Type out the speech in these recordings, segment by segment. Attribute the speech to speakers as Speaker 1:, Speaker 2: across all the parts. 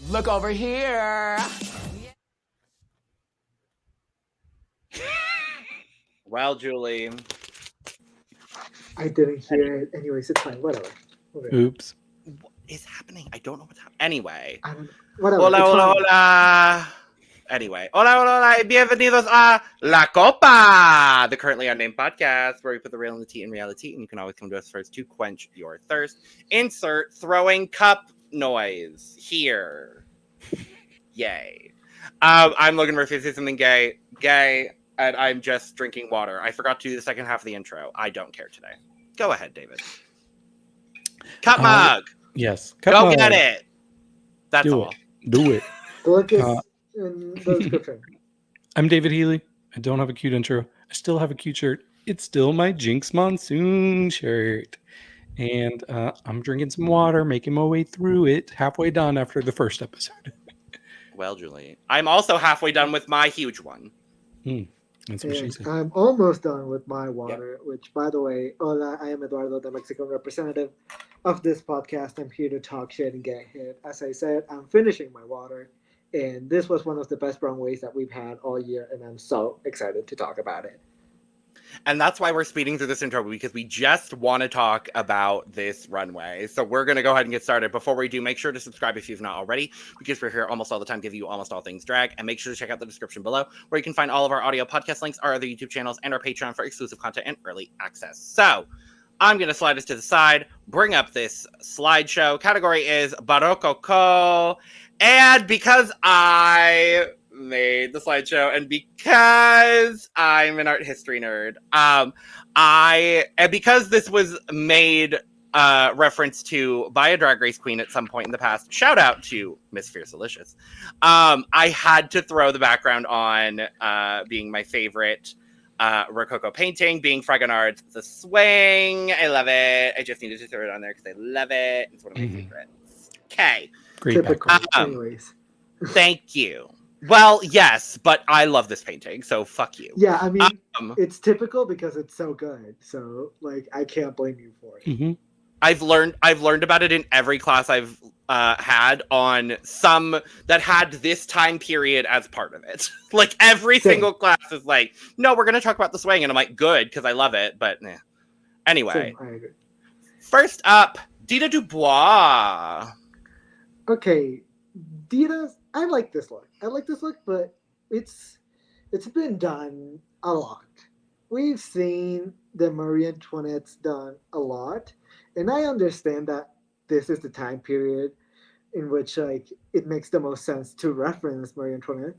Speaker 1: Look over here.
Speaker 2: Well, Julie.
Speaker 3: I didn't hear it. Anyways, it's fine. Whatever. Okay.
Speaker 4: Oops.
Speaker 2: What is happening? I don't know what's happening. Anyway.
Speaker 3: I don't. Whatever.
Speaker 2: Hola,
Speaker 3: it's
Speaker 2: hola,
Speaker 3: fine.
Speaker 2: hola. Anyway. Hola, hola, hola. Y bienvenidos a La Copa, the Currently Unnamed Podcast, where we put the real in the tea in reality, and you can always come to us first to quench your thirst. Insert throwing cup noise here. Yay. I'm Logan Murphy. Say something gay. And I'm just drinking water. I forgot to do the second half of the intro. I don't care today. Go ahead, David. Cup mug.
Speaker 4: Yes.
Speaker 2: Go get it. That's all.
Speaker 4: Do it.
Speaker 3: The link is in the description.
Speaker 4: I'm David Healy. I don't have a cute intro. I still have a cute shirt. It's still my Jinx Monsoon shirt. And I'm drinking some water, making my way through it. Halfway done after the first episode.
Speaker 2: Well, Julie. I'm also halfway done with my huge one.
Speaker 4: That's what she
Speaker 3: And
Speaker 4: said.
Speaker 3: I'm almost done with my water, which, by the way, hola, I am Eduardo, the Mexican representative of this podcast. I'm here to talk shit and get hit. As I said, I'm finishing my water, and this was one of the best runways that we've had all year, and I'm so excited to talk about it.
Speaker 2: And that's why we're speeding through this intro, because we just want to talk about this runway. So we're going to go ahead and get started. Before we do, make sure to subscribe if you've not already, because we're here almost all the time, giving you almost all things drag. And make sure to check out the description below, where you can find all of our audio podcast links, our other YouTube channels, and our Patreon for exclusive content and early access. So I'm going to slide us to the side, bring up this slideshow. Category is Barrococo. And because I made the slideshow and because I'm an art history nerd, and because this was made reference to by a Drag Race queen at some point in the past, shout out to Miss Fiercelicious, I had to throw the background on being my favorite Rococo painting, being Fragonard's The Swing. I love it. I just needed to throw it on there because I love it. It's one of my favorites. Okay.
Speaker 4: Great
Speaker 3: Typical.
Speaker 4: background.
Speaker 3: Anyways.
Speaker 2: Thank you. Well, yes, but I love this painting, so fuck you.
Speaker 3: Yeah, I mean, it's typical because it's so good. So, like, I can't blame you for it.
Speaker 4: Mm-hmm.
Speaker 2: I've learned about it in every class I've had on some that had this time period as part of it. Like, every single class is like, no, we're going to talk about the swing. And I'm like, good, because I love it. But anyway,
Speaker 3: I agree.
Speaker 2: First up, Dita Dubois.
Speaker 3: Okay, Dita's. I like this look. But it's been done a lot. We've seen the Marie Antoinette's done a lot, and I understand that this is the time period in which like it makes the most sense to reference Marie Antoinette.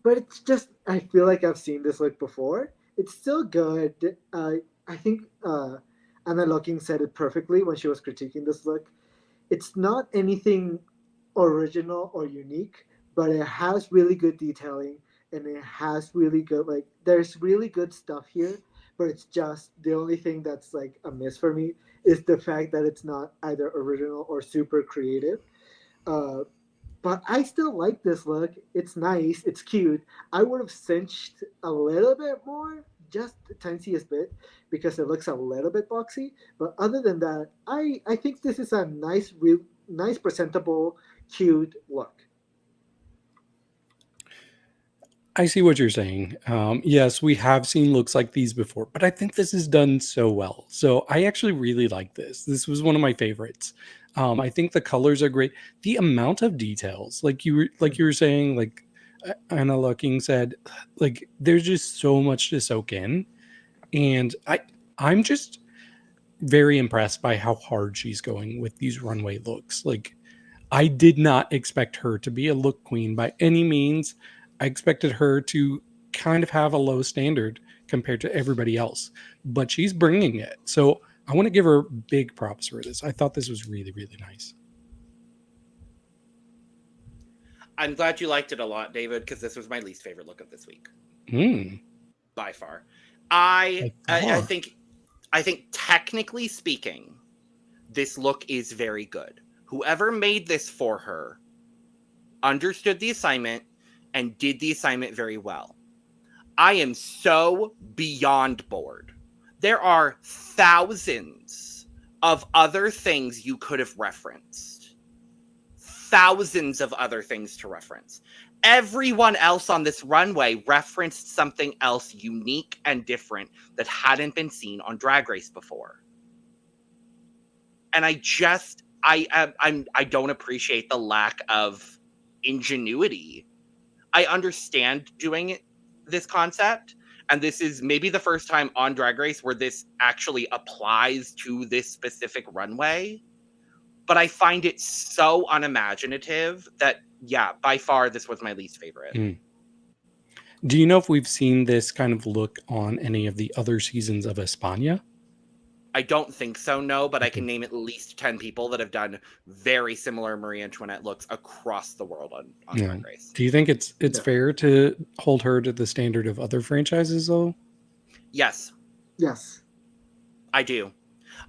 Speaker 3: But it's just I feel like I've seen this look before. It's still good. I think Anna Locking said it perfectly when she was critiquing this look. It's not anything original or unique, but it has really good detailing and it has really good there's really good stuff here, but it's just the only thing that's like a miss for me is the fact that it's not either original or super creative. But I still like this look. It's nice, it's cute. I would have cinched a little bit more, just the tiniest bit, because it looks a little bit boxy. But other than that, I think this is a nice presentable, cute look.
Speaker 4: I see what you're saying. Yes, we have seen looks like these before, but I think this is done so well. So I actually really like this. This was one of my favorites. I think the colors are great. The amount of details, like you were saying, like Anna Lucking said, like there's just so much to soak in, and I'm just very impressed by how hard she's going with these runway looks. Like I did not expect her to be a look queen by any means. I expected her to kind of have a low standard compared to everybody else, but she's bringing it. So I want to give her big props for this. I thought this was really, really nice.
Speaker 2: I'm glad you liked it a lot, David, because this was my least favorite look of this week. By far. I think I think technically speaking, this look is very good. Whoever made this for her understood the assignment and did the assignment very well. I am so beyond bored. There are thousands of other things you could have referenced. Thousands of other things to reference. Everyone else on this runway referenced something else unique and different that hadn't been seen on Drag Race before. And I don't appreciate the lack of ingenuity. I understand doing this concept, and this is maybe the first time on Drag Race where this actually applies to this specific runway, but I find it so unimaginative that, yeah, by far this was my least favorite.
Speaker 4: Do you know if we've seen this kind of look on any of the other seasons of España?
Speaker 2: I don't think so, no, but I can name at least 10 people that have done very similar Marie Antoinette looks across the world on Drag Race.
Speaker 4: Do you think it's fair to hold her to the standard of other franchises, though?
Speaker 2: Yes.
Speaker 3: Yes.
Speaker 2: I do.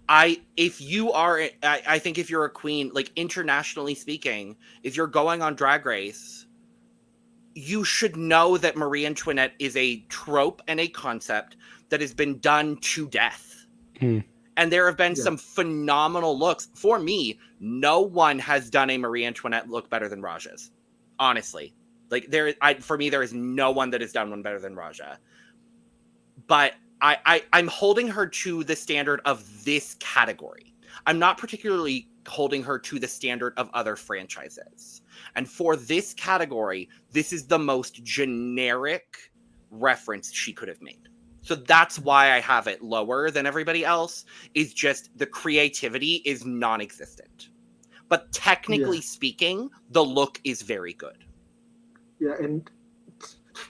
Speaker 2: I think if you're a queen, like internationally speaking, if you're going on Drag Race, you should know that Marie Antoinette is a trope and a concept that has been done to death. And there have been some phenomenal looks. For me, no one has done a Marie Antoinette look better than Raja's. Honestly. Like, for me, there is no one that has done one better than Raja. But I'm holding her to the standard of this category. I'm not particularly holding her to the standard of other franchises. And for this category, this is the most generic reference she could have made. So that's why I have it lower than everybody else, is just the creativity is non-existent. But technically speaking, the look is very good.
Speaker 3: Yeah, and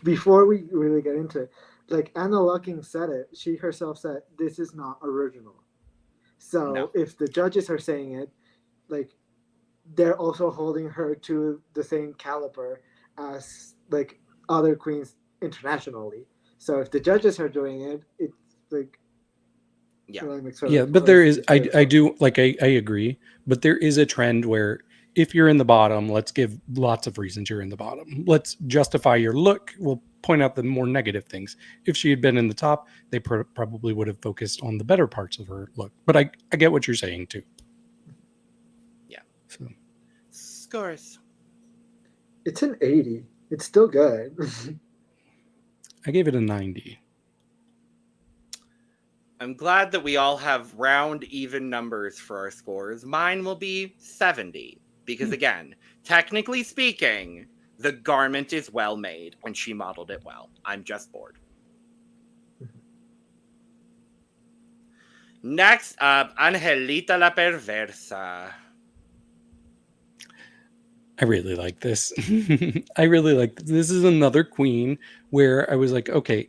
Speaker 3: before we really get into it, like Anna Lucking said it, she herself said, this is not original. So if the judges are saying it, like, they're also holding her to the same caliber as, like, other queens internationally. So if the judges are doing it, it's like,
Speaker 4: but there is, I do, like, I agree, but there is a trend where if you're in the bottom, let's give lots of reasons you're in the bottom. Let's justify your look. We'll point out the more negative things. If she had been in the top, they probably would have focused on the better parts of her look. But I get what you're saying too.
Speaker 2: Yeah.
Speaker 4: So.
Speaker 2: Scores.
Speaker 3: It's an 80. It's still good.
Speaker 4: I gave it a 90.
Speaker 2: I'm glad that we all have round, even numbers for our scores. Mine will be 70. Because again, technically speaking, the garment is well made and she modeled it well. I'm just bored. Next up, Angelita la Perversa.
Speaker 4: I really like this. I really like this. This is another queen where I was like, okay,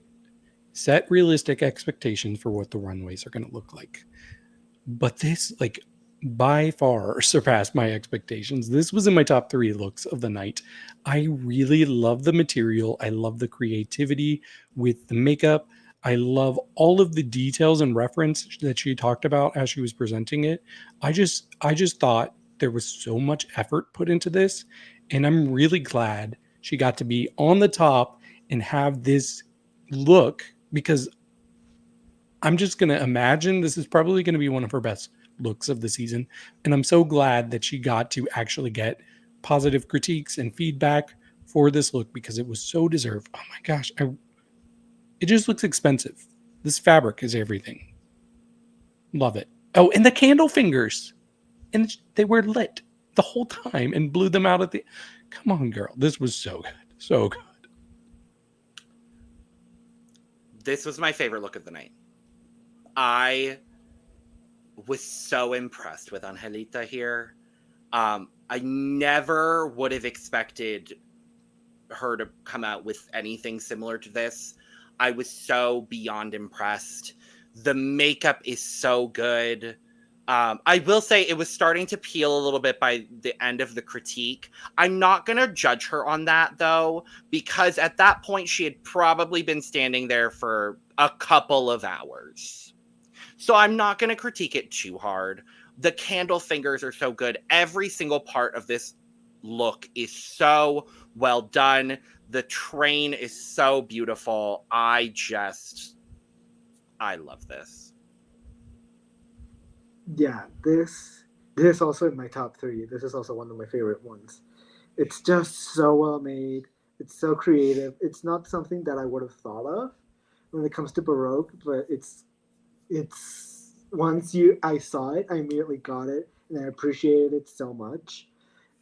Speaker 4: set realistic expectations for what the runways are going to look like. But this, like, by far surpassed my expectations. This was in my top 3 looks of the night. I really love the material. I love the creativity with the makeup. I love all of the details and reference that she talked about as she was presenting it. I just thought there was so much effort put into this, and I'm really glad she got to be on the top and have this look, because I'm just going to imagine this is probably going to be one of her best looks of the season. And I'm so glad that she got to actually get positive critiques and feedback for this look, because it was so deserved. Oh my gosh. It just looks expensive. This fabric is everything. Love it. Oh, and the candle fingers. And they were lit the whole time and blew them out at the... Come on, girl. This was so good. So good.
Speaker 2: This was my favorite look of the night. I was so impressed with Angelita here. I never would have expected her to come out with anything similar to this. I was so beyond impressed. The makeup is so good. I will say it was starting to peel a little bit by the end of the critique. I'm not going to judge her on that, though, because at that point she had probably been standing there for a couple of hours. So I'm not going to critique it too hard. The candle fingers are so good. Every single part of this look is so well done. The train is so beautiful. I love this.
Speaker 3: Yeah, this is also in my top 3. This is also one of my favorite ones. It's just so well made. It's so creative. It's not something that I would have thought of when it comes to Baroque, but it's once I saw it, I immediately got it, and I appreciated it so much.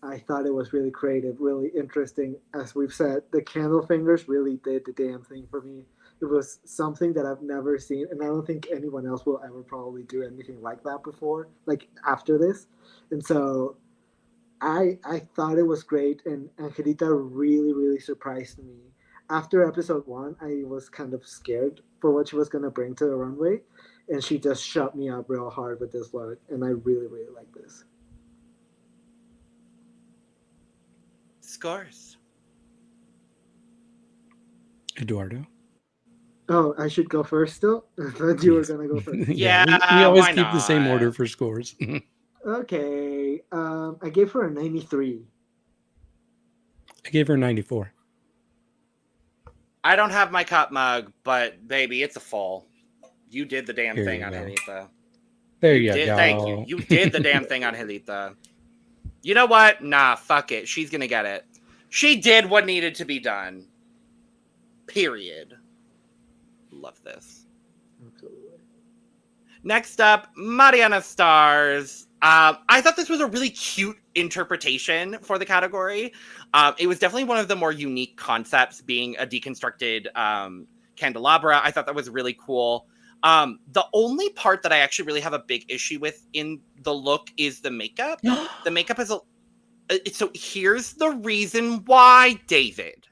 Speaker 3: I thought it was really creative, really interesting. As we've said, the candle fingers really did the damn thing for me. It was something that I've never seen, and I don't think anyone else will ever probably do anything like that before, like after this. And so I thought it was great, and Angelita really, really surprised me. After episode 1, I was kind of scared for what she was going to bring to the runway, and she just shut me up real hard with this look, and I really, really like this.
Speaker 2: Scores.
Speaker 4: Eduardo.
Speaker 3: Oh, I should go first still? I thought you were going to go first.
Speaker 2: Yeah,
Speaker 4: we always
Speaker 2: why
Speaker 4: keep the same
Speaker 2: not?
Speaker 4: order for scores.
Speaker 3: Okay, I gave her a 93.
Speaker 4: I gave her 94.
Speaker 2: I don't have my cup mug, but baby, it's a full. You did the damn
Speaker 4: Here
Speaker 2: thing
Speaker 4: you
Speaker 2: on
Speaker 4: go.
Speaker 2: Angelita.
Speaker 4: There you
Speaker 2: did,
Speaker 4: go.
Speaker 2: Thank you. You did the damn thing on Angelita. You know what? Nah, fuck it. She's gonna get it. She did what needed to be done. Period. Love this.
Speaker 3: Absolutely.
Speaker 2: Next up, Mariana Stars. I thought this was a really cute interpretation for the category. It was definitely one of the more unique concepts, being a deconstructed candelabra. I thought that was really cool. The only part that I actually really have a big issue with in the look is the makeup. The makeup is so here's the reason why, David.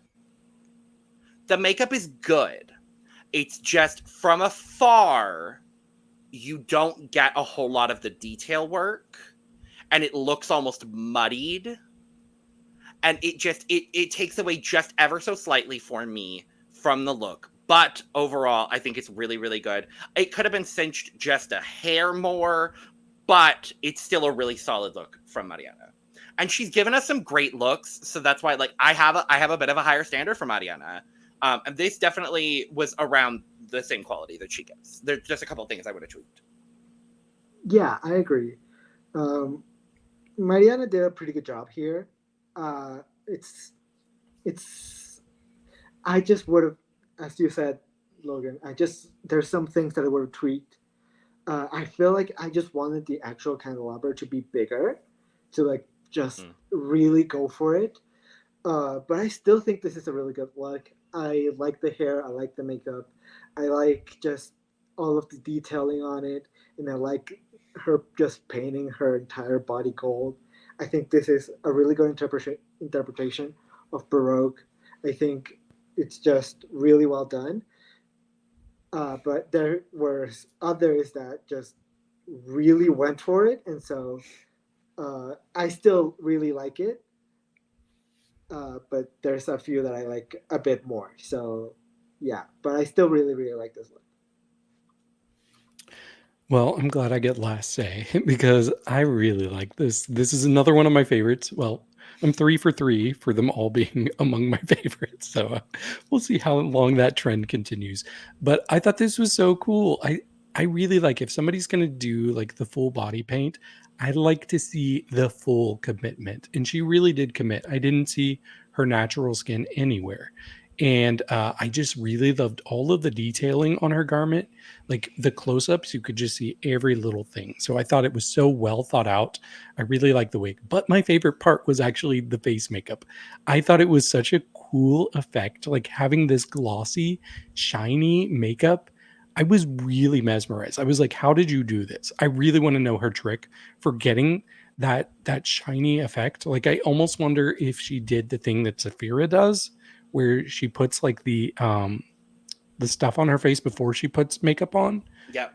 Speaker 2: The makeup is good. It's just from afar, you don't get a whole lot of the detail work, and it looks almost muddied. And it takes away just ever so slightly for me from the look. But overall, I think it's really, really good. It could have been cinched just a hair more, but it's still a really solid look from Mariana. And she's given us some great looks, so that's why, like, I have a bit of a higher standard for Mariana. And this definitely was around the same quality that she gives. There's just a couple of things I would have tweaked.
Speaker 3: Yeah, I agree. Mariana did a pretty good job here. I just would have, as you said, Logan, there's some things that I would have tweaked. I feel like I just wanted the actual candelabra to be bigger, to like just really go for it. But I still think this is a really good look. I like the hair, I like the makeup, I like just all of the detailing on it, and I like her just painting her entire body gold. I think this is a really good interpretation of Baroque. I think it's just really well done. But there were others that just really went for it, and so I still really like it. But there's a few that I like a bit more. So, yeah. But I still really, really like this one.
Speaker 4: Well, I'm glad I get last say because I really like this. This is another one of my favorites. Well, I'm 3 for 3 for them all being among my favorites. So we'll see how long that trend continues. But I thought this was so cool. I really like, if somebody's going to do like the full body paint, I'd like to see the full commitment. And she really did commit. I didn't see her natural skin anywhere. And I just really loved all of the detailing on her garment. Like the close-ups, you could just see every little thing. So I thought it was so well thought out. I really liked the wig. But my favorite part was actually the face makeup. I thought it was such a cool effect, like having this glossy, shiny makeup. I was really mesmerized. I was like, how did you do this? I really want to know her trick for getting that shiny effect. Like I almost wonder if she did the thing that Saphira does, where she puts like the stuff on her face before she puts makeup on.
Speaker 2: Yep.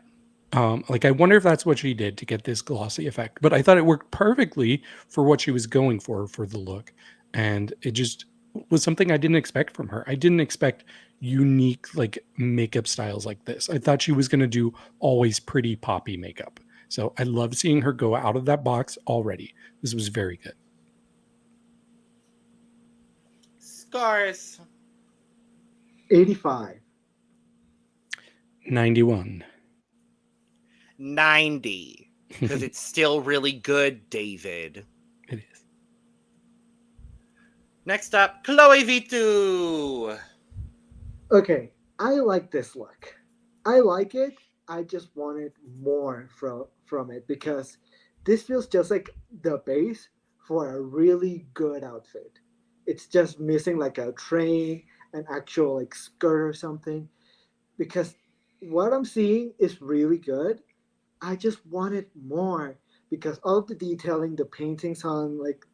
Speaker 4: Like I wonder if that's what she did to get this glossy effect. But I thought it worked perfectly for what she was going for the look. And it just was something I didn't expect from her. I didn't expect unique like makeup styles like this. I thought she was going to do always pretty poppy makeup. So I love seeing her go out of that box already. This was very good.
Speaker 2: Scores.
Speaker 3: 85.
Speaker 4: 91.
Speaker 2: 90. Because it's still really good, David.
Speaker 4: It is.
Speaker 2: Next up, Chloe Vittu.
Speaker 3: Okay, I like this look. I like it. I just wanted more from it because this feels just like the base for a really good outfit. It's just missing like a train, an actual like skirt or something. Because what I'm seeing is really good. I just wanted more because all of the detailing, the paintings on like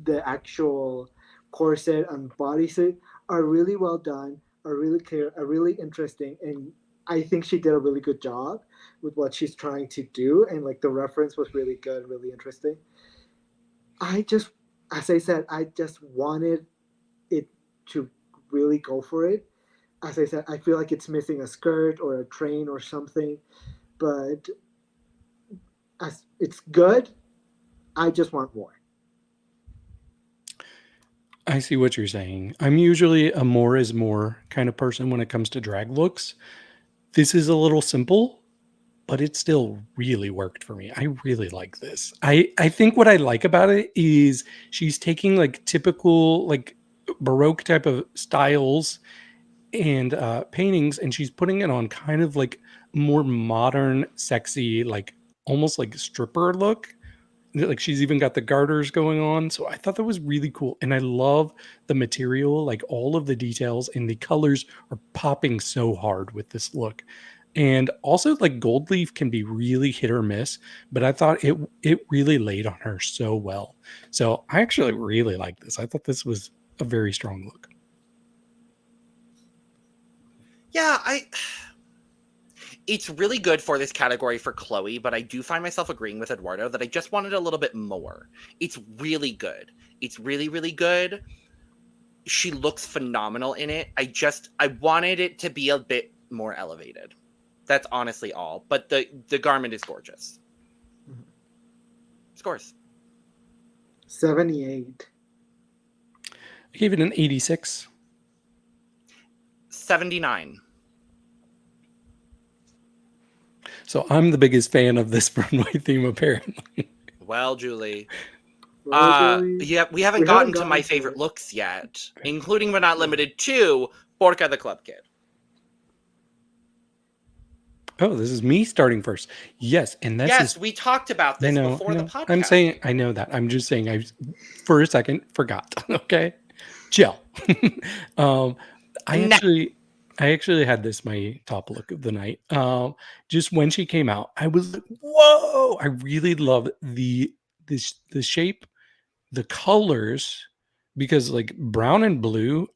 Speaker 3: the actual corset and bodysuit are really well done, are really clear, are really interesting, and I think she did a really good job with what she's trying to do, and like the reference was really good, really interesting. I just, as I said, I just wanted it to really go for it. As I said, I feel like it's missing a skirt or a train or something, but as it's good, I just want more.
Speaker 4: I see what you're saying. I'm usually a more is more kind of person when it comes to drag looks. This is a little simple, but it still really worked for me. I really like this. I think what I like about it is she's taking like typical like Baroque type of styles and paintings, and she's putting it on kind of like more modern, sexy, like almost like stripper look. Like she's even got the garters going on. So I thought that was really cool. And I love the material, like all of the details and the colors are popping so hard with this look. And also like gold leaf can be really hit or miss, but I thought it really laid on her so well. So I actually really like this. I thought this was a very strong look.
Speaker 2: Yeah, it's really good for this category for Chloe, but I do find myself agreeing with Eduardo that I just wanted a little bit more. It's really good. It's really, really good. She looks phenomenal in it. I wanted it to be a bit more elevated. That's honestly all. But the garment is gorgeous.
Speaker 3: Mhm.
Speaker 2: Scores.
Speaker 3: 78.
Speaker 4: I gave it an 86.
Speaker 2: 79.
Speaker 4: So I'm the biggest fan of this runway theme, apparently.
Speaker 2: Well, Julie.
Speaker 3: Really?
Speaker 2: Yeah, we haven't gotten to my favorite looks yet, including but not limited to Porca Theclubkid.
Speaker 4: Oh, this is me starting first. Yes, and this
Speaker 2: Yes,
Speaker 4: is
Speaker 2: we talked about this before the podcast.
Speaker 4: I'm saying I know that. I'm just saying I for a second forgot. Okay. Chill. I actually had this my top look of the night. Just when she came out, I was like, whoa! I really love the shape, the colors, because like brown and blue,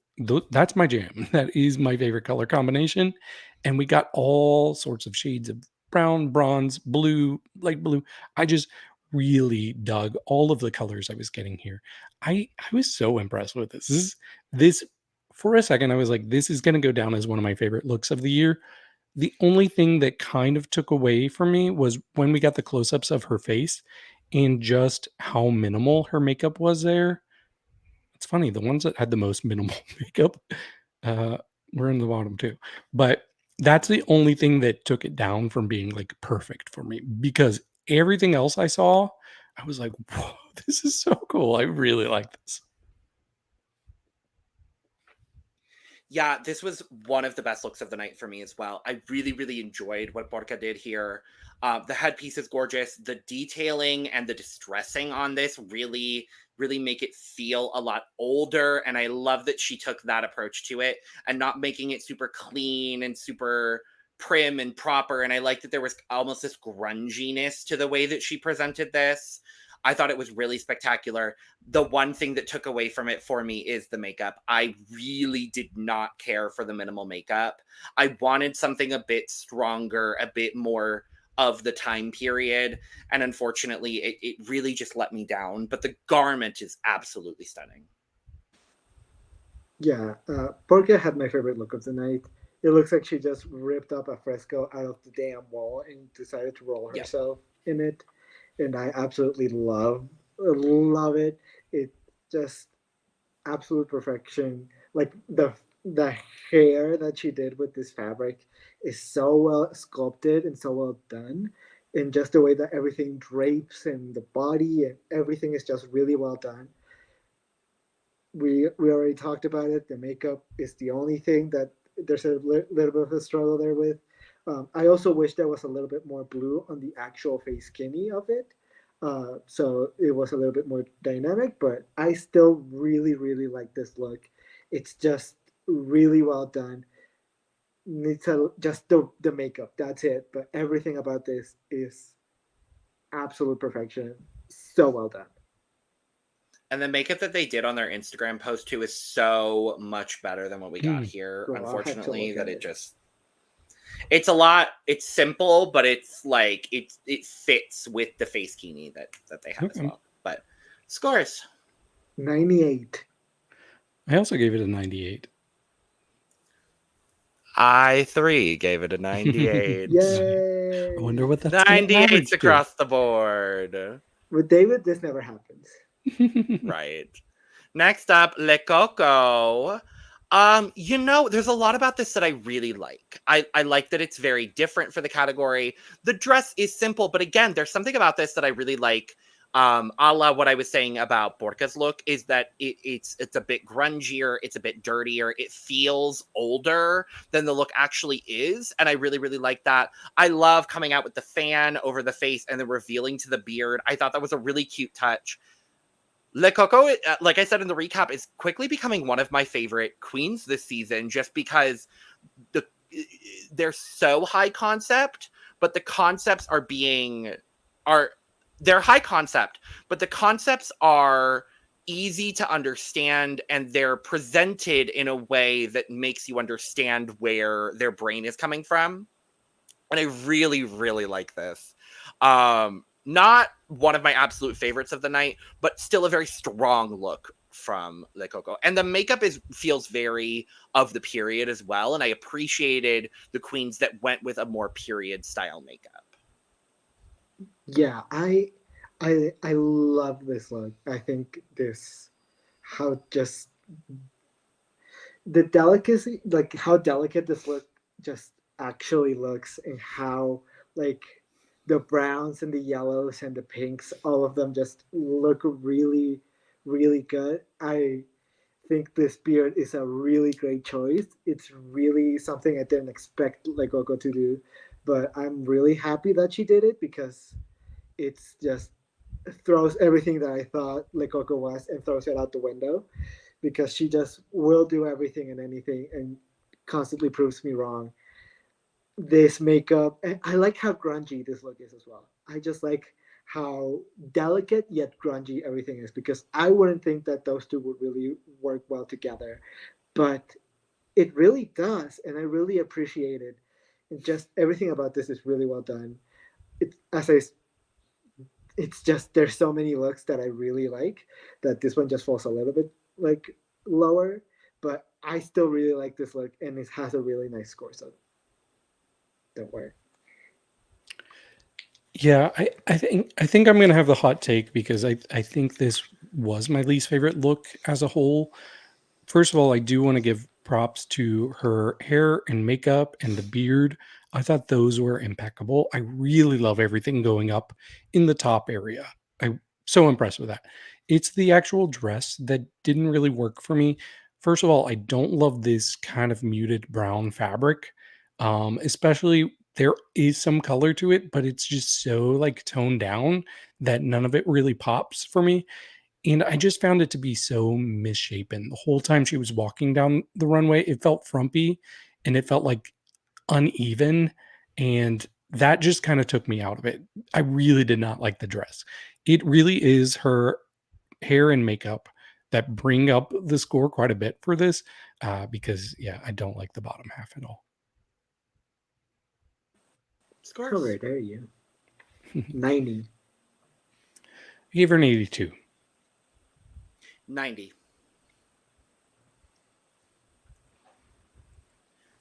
Speaker 4: that's my jam. That is my favorite color combination. And we got all sorts of shades of brown, bronze, blue, light blue. I just really dug all of the colors I was getting here. I was so impressed with this. This for a second I was like, this is going to go down as one of my favorite looks of the year. The only thing that kind of took away from me was when we got the close-ups of her face and just how minimal her makeup was there. It's funny, the ones that had the most minimal makeup uh, were in the bottom too. But that's the only thing that took it down from being like perfect for me because everything else I saw, I was like, whoa, this is so cool. I really like this.
Speaker 2: Yeah, this was one of the best looks of the night for me as well. I really, really enjoyed what Porca did here. The headpiece is gorgeous. The detailing and the distressing on this really, really make it feel a lot older. And I love that she took that approach to it and not making it super clean and super prim and proper. And I like that there was almost this grunginess to the way that she presented this. I thought it was really spectacular. The one thing that took away from it for me is the makeup. I really did not care for the minimal makeup. I wanted something a bit stronger, a bit more of the time period. And unfortunately, it really just let me down. But the garment is absolutely stunning.
Speaker 3: Yeah, Porca had my favorite look of the night. It looks like she just ripped up a fresco out of the damn wall and decided to roll
Speaker 2: Yep.
Speaker 3: herself in it, and I absolutely love it. It just absolute perfection. Like the hair that she did with this fabric is so well sculpted and so well done, and just the way that everything drapes and the body and everything is just really well done. We already talked about it. The makeup is the only thing that there's a little bit of a struggle there with. I also wish there was a little bit more blue on the actual face skinny of it, so it was a little bit more dynamic. But I still really like this look. It's just really well done. Needs just the makeup. That's it. But everything about this is absolute perfection. So well done.
Speaker 2: And the makeup that they did on their Instagram post too is so much better than what we got here.
Speaker 3: Well,
Speaker 2: unfortunately, that it's a lot. It's simple, but it's like it fits with the face kini that they have as well. But scores
Speaker 3: 98.
Speaker 4: I also gave it a 98.
Speaker 2: I3 gave it a 98.
Speaker 3: Yay!
Speaker 4: I wonder what that's
Speaker 2: 98 across the board.
Speaker 3: With David, this never happens.
Speaker 2: Right. Next up, Le Coco. There's a lot about this that I really like. I like that it's very different for the category. The dress is simple, but again, there's something about this that I really like. A la what I was saying about Porca's look is that it's a bit grungier, it's a bit dirtier, it feels older than the look actually is, and I really like that. I love coming out with the fan over the face and then revealing to the beard. I thought that was a really cute touch. Le Coco, like I said in the recap, is quickly becoming one of my favorite queens this season, just because they're so high concept, but the concepts they're high concept, but the concepts are easy to understand, and they're presented in a way that makes you understand where their brain is coming from. And I really like this. Not one of my absolute favorites of the night, but still a very strong look from Le Coco. And the makeup feels very of the period as well. And I appreciated the queens that went with a more period style makeup.
Speaker 3: Yeah, I love this look. I think how just the delicacy, like how delicate this look just actually looks, and how like the browns and the yellows and the pinks, all of them just look really good. I think this beard is a really great choice. It's really something I didn't expect like Coco to do, but I'm really happy that she did it, because it's just throws everything that I thought Le Coco was and throws it out the window, because she just will do everything and anything and constantly proves me wrong. This makeup, and I like how grungy this look is as well. I just like how delicate yet grungy everything is, because I wouldn't think that those two would really work well together, but it really does, and I really appreciate it. And just everything about this is really well done. It's just there's so many looks that I really like, that this one just falls a little bit like lower, but I still really like this look, and it has a really nice score. So don't worry.
Speaker 4: Yeah, I think I'm gonna have the hot take, because I think this was my least favorite look as a whole. First of all, I do want to give props to her hair and makeup and the beard. I thought those were impeccable. I really love everything going up in the top area. I'm so impressed with that. It's the actual dress that didn't really work for me. First of all, I don't love this kind of muted brown fabric. Especially there is some color to it, but it's just so like toned down that none of it really pops for me. And I just found it to be so misshapen. The whole time she was walking down the runway, it felt frumpy and it felt like uneven. And that just kind of took me out of it. I really did not like the dress. It really is her hair and makeup that bring up the score quite a bit for this. Because, yeah, I don't like the bottom half at all.
Speaker 2: Scores.
Speaker 3: How right are you? 90.
Speaker 4: I gave her an 82.
Speaker 2: 90.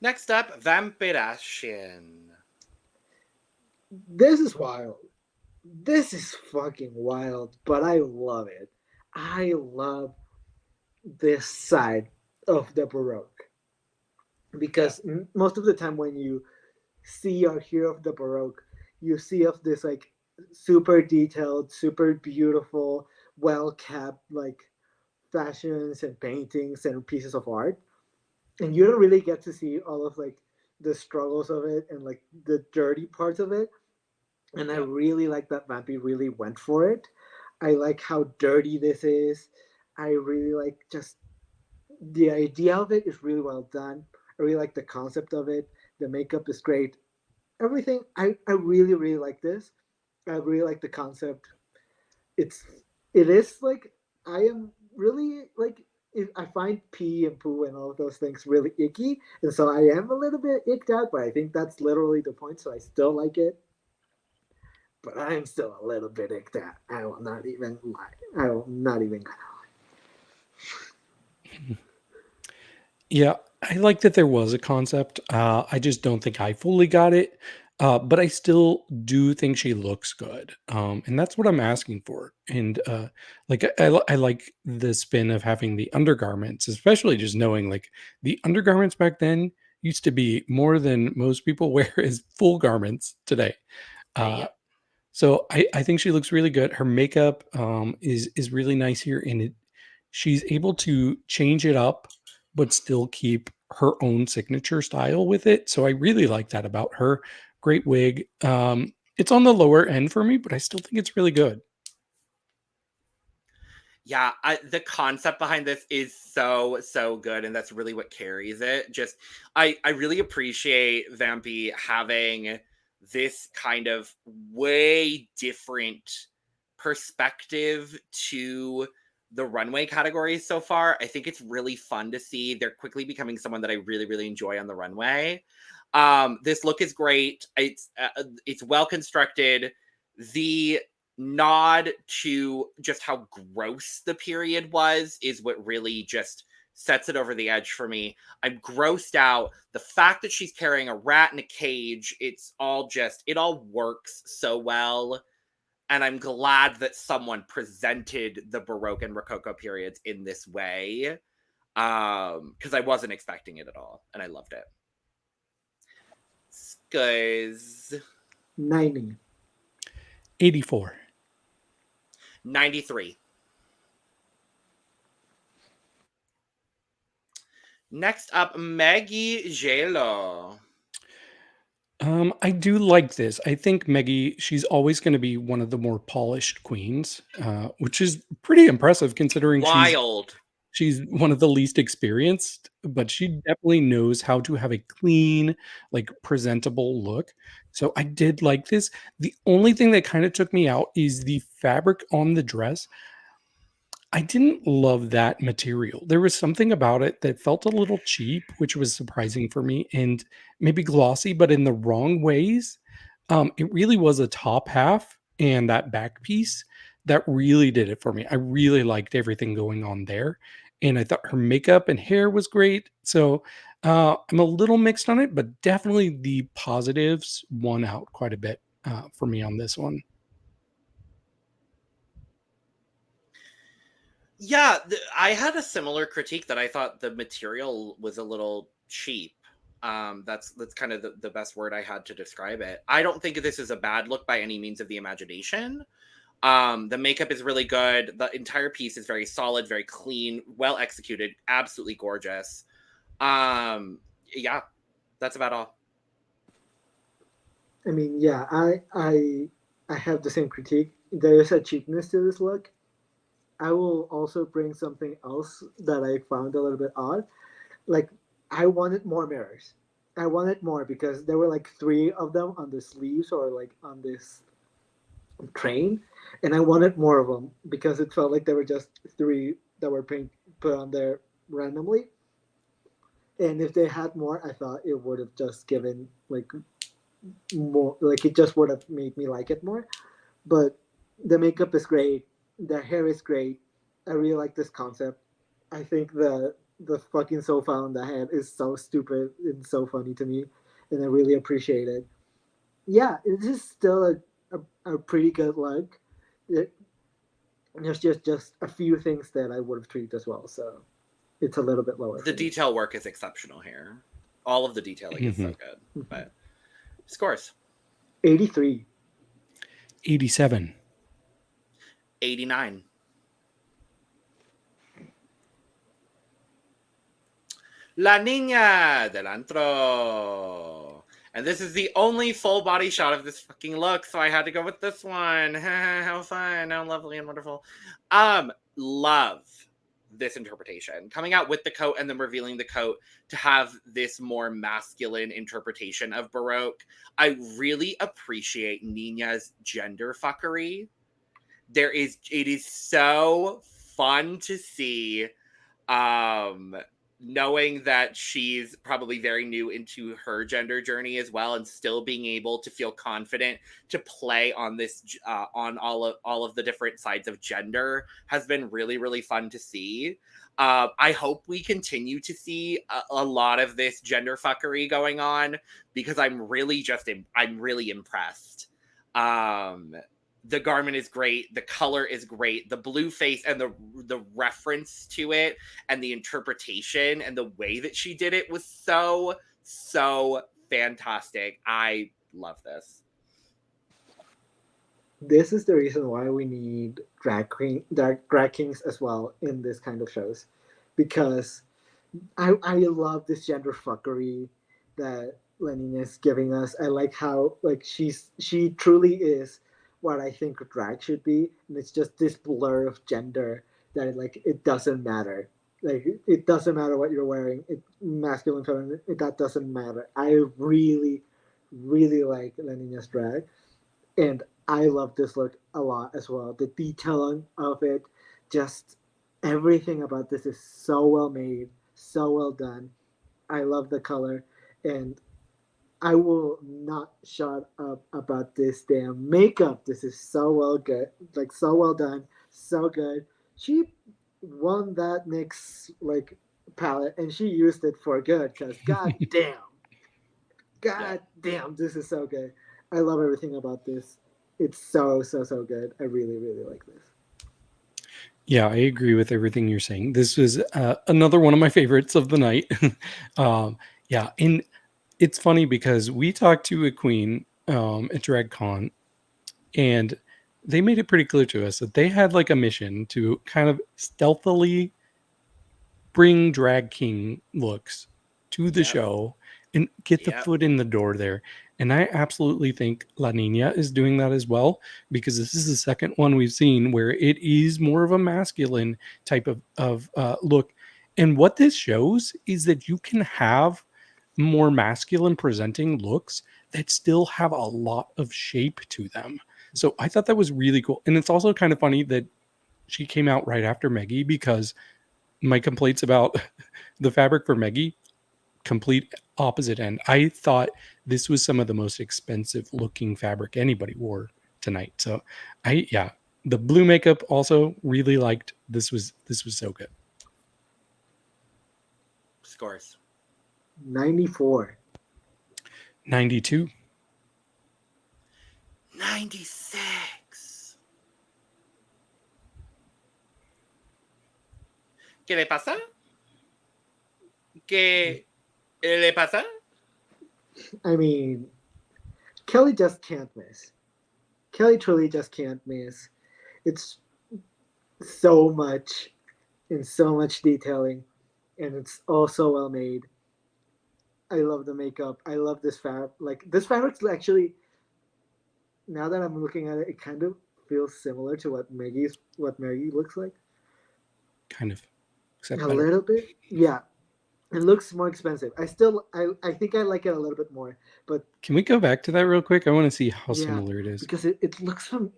Speaker 2: Next up, Vampirashian.
Speaker 3: This is wild. This is fucking wild, but I love it. I love this side of the Baroque because most of the time when you see or hear of the Baroque, you see of this like super detailed, super beautiful, well kept like fashions and paintings and pieces of art, and you don't really get to see all of like the struggles of it and like the dirty parts of it. And I really like that Vampy really went for it. I like how dirty this is. I really like just the idea of it is really well done. I really like the concept of it. The makeup is great. Everything. I really really like this. I really like the concept. It's it is like I am really like if I find pee and poo and all of those things really icky, and so I am a little bit icked out. But I think that's literally the point. So I still like it. But I'm still a little bit icked out. I will not even lie. I will not even gonna lie.
Speaker 4: Yeah, I like that there was a concept. I just don't think I fully got it. But I still do think she looks good. And that's what I'm asking for. And like I like the spin of having the undergarments, especially just knowing like the undergarments back then used to be more than most people wear as full garments today. Uh, so I think she looks really good. Her makeup is really nice here, and she's able to change it up, but still keep her own signature style with it. So I really like that about her. Great wig. It's on the lower end for me, but I still think it's really good.
Speaker 2: Yeah, the concept behind this is so good, and that's really what carries it. Just I really appreciate Vampy having this kind of way different perspective to the runway categories so far. I think it's really fun to see. They're quickly becoming someone that I really really enjoy on the runway. This look is great. It's well constructed. The nod to just how gross the period was is what really just sets it over the edge for me. I'm grossed out. The fact that she's carrying a rat in a cage, it all works so well. And I'm glad that someone presented the Baroque and Rococo periods in this way. Because I wasn't expecting it at all. And I loved it. Guys.
Speaker 3: 90.
Speaker 4: 84.
Speaker 2: 93. Next up, Megui Yeillow.
Speaker 4: I do like this. I think Megui, she's always going to be one of the more polished queens, which is pretty impressive considering
Speaker 2: Wild.
Speaker 4: she's one of the least experienced, but she definitely knows how to have a clean, like presentable look. So I did like this. The only thing that kind of took me out is the fabric on the dress. I didn't love that material. There was something about it that felt a little cheap, which was surprising for me, and maybe glossy, but in the wrong ways. It really was a top half and that back piece that really did it for me. I really liked everything going on there, and I thought her makeup and hair was great. So I'm a little mixed on it, but definitely the positives won out quite a bit for me on this one.
Speaker 2: Yeah, I had a similar critique that I thought the material was a little cheap. That's kind of the best word I had to describe it. I don't think this is a bad look by any means of the imagination. The makeup is really good. The entire piece is very solid, very clean, well executed, absolutely gorgeous. Yeah, that's about all.
Speaker 3: I mean, yeah, I have the same critique. There is a cheapness to this look. I will also bring something else that I found a little bit odd. Like, I wanted more mirrors. I wanted more because there were like 3 of them on the sleeves or like on this train, and I wanted more of them because it felt like there were just 3 that were put on there randomly. And if they had more, I thought it would have just given like more, like it just would have made me like it more. But the makeup is great, the hair is great. I really like this concept. I think the fucking sofa on the head is so stupid and so funny to me, and I really appreciate it. Yeah, it is still a pretty good look. There's just a few things that I would have tweaked as well, so it's a little bit lower.
Speaker 2: The detail work is exceptional here. All of the detailing is so good. But scores.
Speaker 3: 83.
Speaker 4: 87.
Speaker 2: 89. La Niña Delantro. And this is the only full body shot of this fucking look, so I had to go with this one. How fun, how lovely and wonderful. Love this interpretation. Coming out with the coat and then revealing the coat to have this more masculine interpretation of Baroque. I really appreciate Niña's gender fuckery. It is so fun to see, knowing that she's probably very new into her gender journey as well, and still being able to feel confident to play on this on all of the different sides of gender has been really, really fun to see. I hope we continue to see a lot of this gender fuckery going on, because I'm really impressed. The garment is great. The color is great. The blue face and the reference to it and the interpretation and the way that she did it was so, so fantastic. I love this.
Speaker 3: This is the reason why we need drag kings as well in this kind of shows, because I love this gender fuckery that Lenin is giving us. I like how she truly is what I think drag should be, and it's just this blur of gender that it doesn't matter. It doesn't matter what you're wearing. Masculine, feminine, that doesn't matter. I really, really like Lenina's drag, and I love this look a lot as well. The detailing of it, just everything about this is so well made, so well done. I love the color, and I will not shut up about this damn makeup. This is so well good, so well done, so good. She won that NYX palette, and she used it for good. Cause god damn, this is so good. I love everything about this. It's so good. I really, really like this.
Speaker 4: Yeah, I agree with everything you're saying. This was another one of my favorites of the night. Yeah, and it's funny because we talked to a queen at DragCon, and they made it pretty clear to us that they had a mission to kind of stealthily bring drag king looks to the show and get the foot in the door there. And I absolutely think La Niña is doing that as well, because this is the second one we've seen where it is more of a masculine type of look. And what this shows is that you can have more masculine presenting looks that still have a lot of shape to them. So I thought that was really cool. And it's also kind of funny that she came out right after Megui, because my complaints about the fabric for Megui, complete opposite end. I thought this was some of the most expensive looking fabric anybody wore tonight. So the blue makeup also really liked. This was so good.
Speaker 2: Scores.
Speaker 3: 94.
Speaker 4: 92.
Speaker 2: 96. ¿Qué le pasa? ¿Qué le pasa?
Speaker 3: I mean, Kelly just can't miss. Kelly truly just can't miss. It's so much and so much detailing, and it's all so well made. I love the makeup. I love this fabric. This fabric's actually, now that I'm looking at it, it kind of feels similar to what Megui looks like.
Speaker 4: Kind of. Except
Speaker 3: a
Speaker 4: better.
Speaker 3: Little bit. Yeah. It looks more expensive. I think I like it a little bit more. But
Speaker 4: can we go back to that real quick? I want to see how similar it is.
Speaker 3: Because it looks so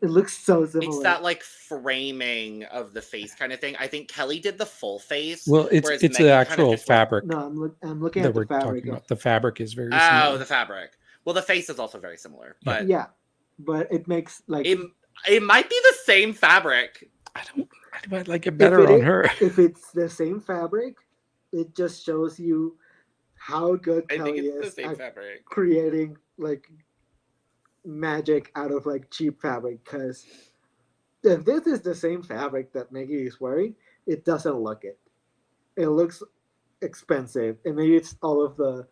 Speaker 3: similar.
Speaker 2: It's that framing of the face kind of thing. I think Kelly did the full face.
Speaker 4: Well, it's the actual fabric.
Speaker 3: No, I'm looking at the fabric.
Speaker 4: The fabric is very similar.
Speaker 2: Oh, the fabric. Well, the face is also very similar. But
Speaker 3: yeah, but it makes
Speaker 2: it might be the same fabric.
Speaker 4: I like it better on her.
Speaker 3: If it's the same fabric, it just shows you how good
Speaker 2: I think
Speaker 3: Kelly
Speaker 2: it's the
Speaker 3: is
Speaker 2: same
Speaker 3: at
Speaker 2: fabric.
Speaker 3: creating like magic out of like cheap fabric. Because if this is the same fabric that Megui is wearing, it doesn't look it. It looks expensive, and maybe it's all of the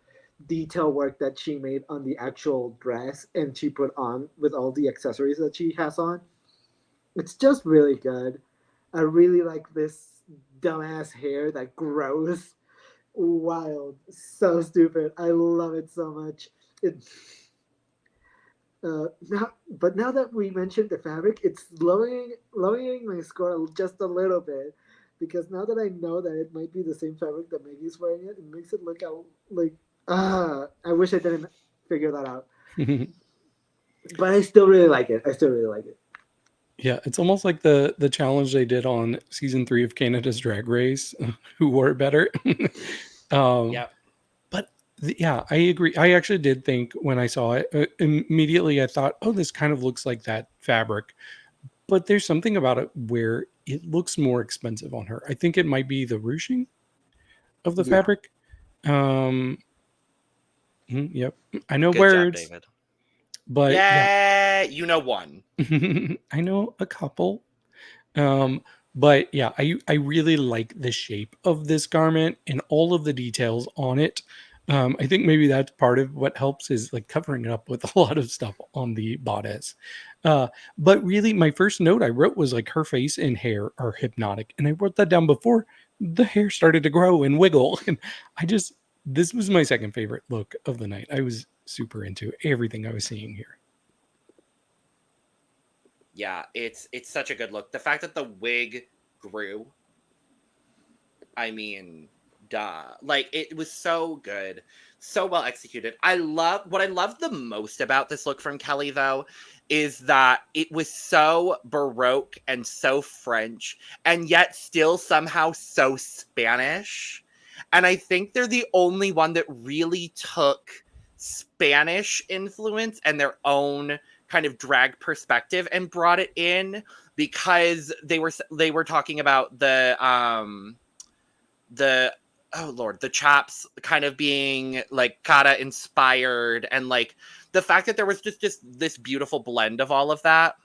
Speaker 3: detail work that she made on the actual dress and she put on with all the accessories that she has on. It's just really good. I really like this dumbass hair that grows wild, so stupid. I love it so much. It but now that we mentioned the fabric, it's lowering my score just a little bit because now that I know that it might be the same fabric that Maggie's wearing it makes it look out like I wish I didn't figure that out. But I still really like it. I still really like it.
Speaker 4: Yeah, it's almost like the challenge they did on season 3 of Canada's Drag Race, who wore it better. um,
Speaker 2: Yep.
Speaker 4: but yeah, I agree. I actually did think when I saw it immediately, I thought, oh, this kind of looks like that fabric. But there's something about it where it looks more expensive on her. I think it might be the ruching of the
Speaker 3: Yeah.
Speaker 4: fabric. Um, yep, I know
Speaker 2: Good job,
Speaker 4: words,
Speaker 2: David.
Speaker 4: but yeah,
Speaker 2: Yeah, you know one.
Speaker 4: I know a couple. Um, but yeah, I really like the shape of this garment and all of the details on it. I think maybe that's part of what helps is like covering it up with a lot of stuff on the bodice. But really, my first note I wrote was like her face and hair are hypnotic, and I wrote that down before the hair started to grow and wiggle, and I just this was my second favorite look of the night. I was super into everything I was seeing here.
Speaker 2: Yeah, it's such a good look. The fact that the wig grew, I mean, duh. Like it was so good. So well executed. I love the most about this look from Kelly though is that it was so baroque and so French and yet still somehow so Spanish. And I think they're the only one that really took Spanish influence and their own kind of drag perspective and brought it in because they were talking about the oh lord, the chaps kind of being like kata inspired and like the fact that there was just this beautiful blend of all of that.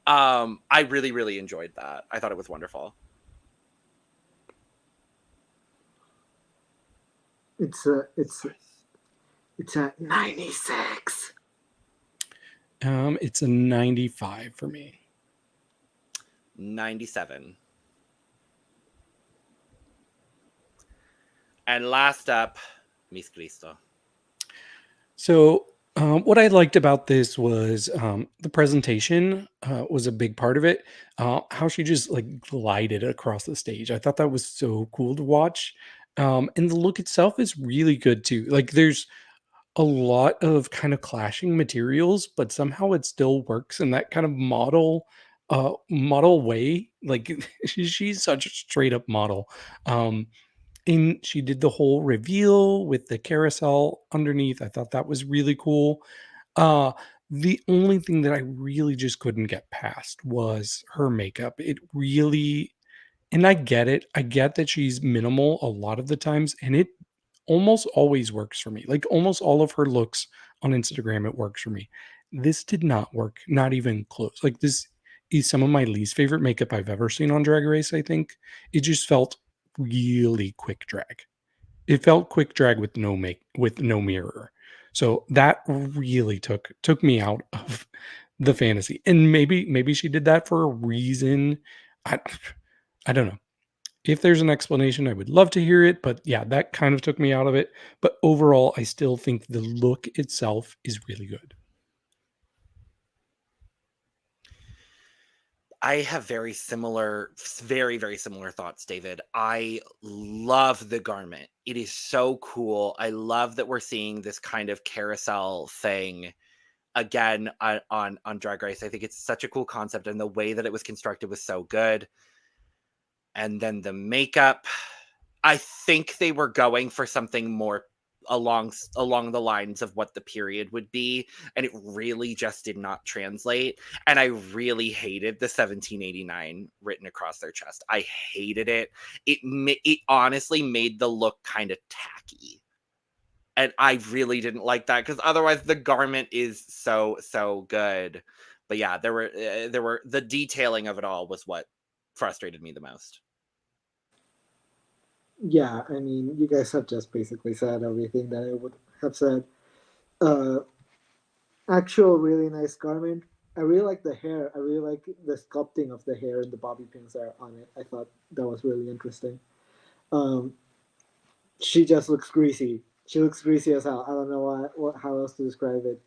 Speaker 2: I really really enjoyed that. I thought it was wonderful.
Speaker 3: It's a 96.
Speaker 4: It's a 95 for me.
Speaker 2: 97. And last up, Miss Khristo.
Speaker 4: So, what I liked about this was the presentation was a big part of it. How she just like glided across the stage. I thought that was so cool to watch. And the look itself is really good too. Like, there's a lot of kind of clashing materials, but somehow it still works in that kind of model way. Like, she's such a straight up model. Um, and she did the whole reveal with the carousel underneath. I thought that was really cool. Uh, the only thing that I really just couldn't get past was her makeup. It really, and I get it. I get that she's minimal a lot of the times, and it almost always works for me. Like almost all of her looks on Instagram, it works for me. This did not work, not even close. Like this is some of my least favorite makeup I've ever seen on Drag Race, I think. It just felt really quick drag. It felt quick drag with no mirror. So that really took me out of the fantasy. And maybe she did that for a reason. I I don't know. If there's an explanation, I would love to hear it, but yeah, that kind of took me out of it. But overall, I still think the look itself is really good.
Speaker 2: I have very similar, very similar thoughts, David. I love the garment. It is so cool. I love that we're seeing this kind of carousel thing again on Drag Race. I think it's such a cool concept, and the way that it was constructed was so good. And then the makeup, I think they were going for something more along the lines of what the period would be, and it really just did not translate. And I really hated the 1789 written across their chest. I hated it. It honestly made the look kind of tacky, and I really didn't like that, because otherwise the garment is so good. But yeah, there were the detailing of it all was what frustrated me the most.
Speaker 3: Yeah, I mean, you guys have just basically said everything that I would have said. Actual really nice garment. I really like the hair. I really like the sculpting of the hair and the bobby pins that are on it. I thought that was really interesting. She just looks greasy. She looks greasy as hell. I don't know how else to describe it.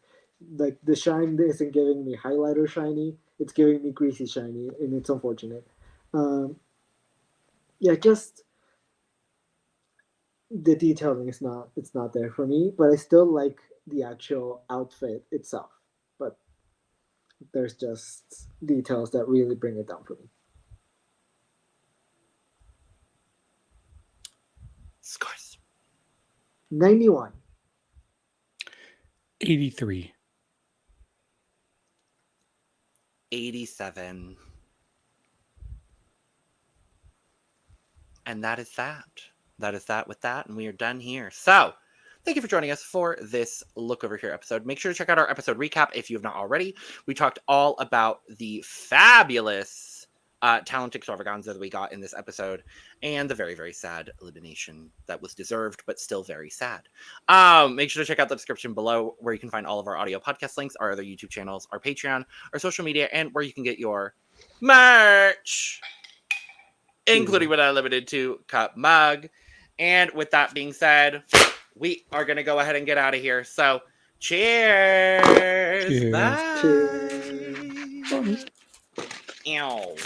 Speaker 3: Like, the shine isn't giving me highlighter shiny. It's giving me greasy shiny, and it's unfortunate. Yeah, just the detailing is not there for me, but I still like the actual outfit itself. But there's just details that really bring it down for me.
Speaker 2: Scores.
Speaker 3: 91.
Speaker 4: 83.
Speaker 2: 87. And that is that. That is that with that, and we are done here. So, thank you for joining us for this Look Over Here episode. Make sure to check out our episode recap if you have not already. We talked all about the fabulous talent extravaganza that we got in this episode, and the very, very sad elimination that was deserved, but still very sad. Make sure to check out the description below, where you can find all of our audio podcast links, our other YouTube channels, our Patreon, our social media, and where you can get your merch, including but not limited to cup mug. And with that being said, we are going to go ahead and get out of here. So, cheers.
Speaker 4: Cheers.
Speaker 2: Bye.
Speaker 3: Cheers.
Speaker 2: Ew.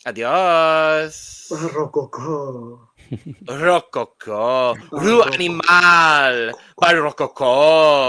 Speaker 2: Adios.
Speaker 3: Barrococo.
Speaker 2: Rococo. Ru animal. Barrococo.